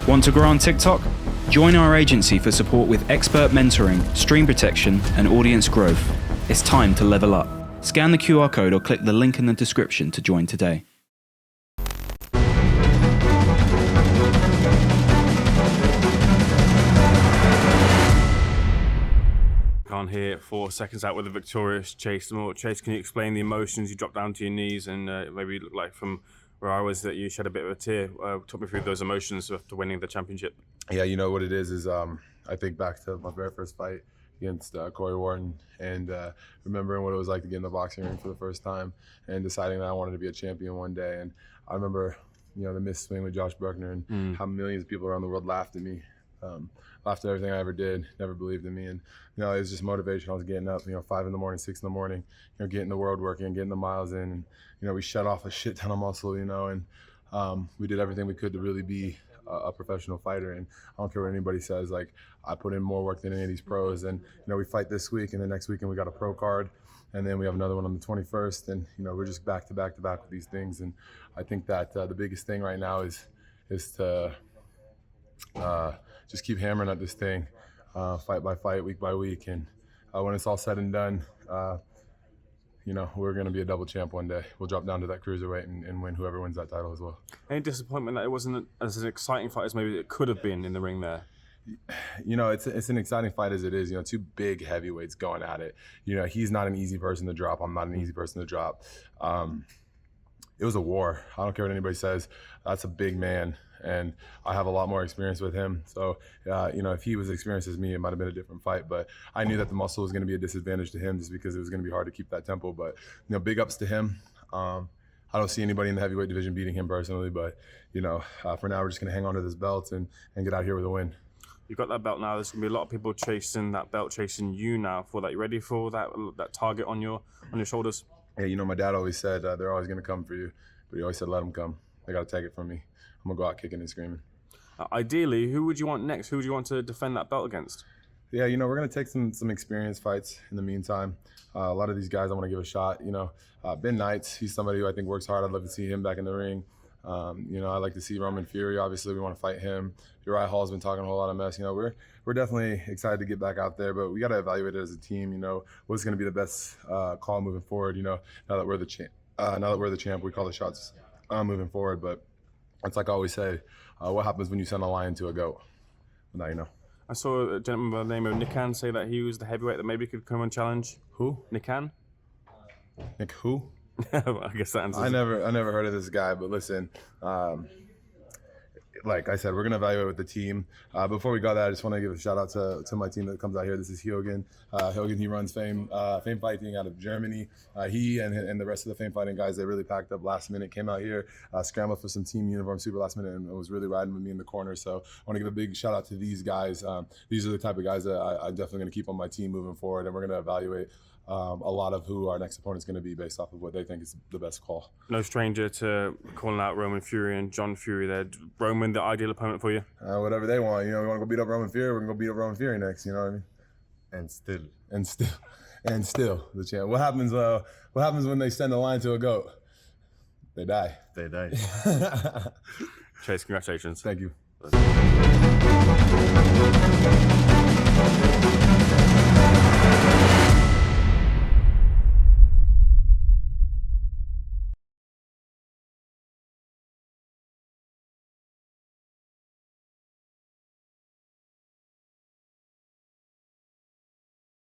Want to grow on TikTok? Join our agency for support with expert mentoring, stream protection, and audience growth. It's time to level up. Scan the QR code or click the link in the description to join today. On here for Seconds Out with the victorious Chase DeMoor. Chase, can you explain the emotions? You dropped down to your knees and maybe it looked like from where I was that you shed a bit of a tear. Talk me through those emotions after winning the championship. Yeah, you know what it is I think back to my very first fight against Corey Wharton and remembering what it was like to get in the boxing ring for the first time and deciding that I wanted to be a champion one day. And I remember, you know, the missed swing with Josh Bruckner and how millions of people around the world laughed at me. Laughed at everything I ever did, never believed in me. And, you know, it was just motivation. I was getting up, 5 in the morning, 6 in the morning, getting the world working, getting the miles in. And, we shut off a shit ton of muscle, and we did everything we could to really be a professional fighter. And I don't care what anybody says, like, I put in more work than any of these pros. And, we fight this week, and the next weekend we got a pro card. And then we have another one on the 21st. And, we're just back to back to back with these things. And I think that the biggest thing right now is to just keep hammering at this thing, fight by fight, week by week. And when it's all said and done, we're going to be a double champ one day. We'll drop down to that cruiserweight and win whoever wins that title as well. Any disappointment that it wasn't as an exciting fight as maybe it could have been in the ring there? It's an exciting fight as it is. Two big heavyweights going at it. He's not an easy person to drop. I'm not an easy person to drop. It was a war. I don't care what anybody says. That's a big man. And I have a lot more experience with him. So, if he was experienced as me, it might have been a different fight. But I knew that the muscle was going to be a disadvantage to him just because it was going to be hard to keep that tempo. But, big ups to him. I don't see anybody in the heavyweight division beating him personally. But, for now, we're just going to hang on to this belt and get out here with a win. You've got that belt now. There's going to be a lot of people chasing that belt, chasing you now for that. You ready for that target on your shoulders? Yeah, my dad always said they're always going to come for you. But he always said, let them come. They got to take it from me. I'm going to go out kicking and screaming. Ideally, who would you want next? Who would you want to defend that belt against? Yeah, we're going to take some experience fights in the meantime. A lot of these guys I want to give a shot. Ben Knights, he's somebody who I think works hard. I'd love to see him back in the ring. I'd like to see Roman Fury. Obviously, we want to fight him. Uriah Hall's been talking a whole lot of mess. We're definitely excited to get back out there, but we got to evaluate it as a team. What's going to be the best call moving forward. Now that we're the champ, we call the shots moving forward. But it's like I always say, what happens when you send a lion to a goat? Well, now you know. I saw a gentleman by the name of Nikan say that he was the heavyweight that maybe could come and challenge. Who? Nikan? Nick who? I guess that answers. I never heard of this guy, but listen, like I said, we're gonna evaluate with the team. Before we got that, I just want to give a shout out to my team that comes out here. This is Hyogen. Hyogen, he runs Fame Fighting out of Germany. He and the rest of the Fame Fighting guys, they really packed up last minute, came out here, scrambled for some team uniforms super last minute, and was really riding with me in the corner. So I want to give a big shout out to these guys. These are the type of guys that I'm definitely gonna keep on my team moving forward, and we're gonna evaluate a lot of who our next opponent is going to be based off of what they think is the best call. No stranger to calling out Roman Fury and John Fury there. Roman, the ideal opponent for you? Whatever they want. We want to go beat up Roman Fury, we're going to go beat up Roman Fury next, you know what I mean? And still the champ. What happens when they send the lion to a goat? They die. Chase, congratulations. Thank you.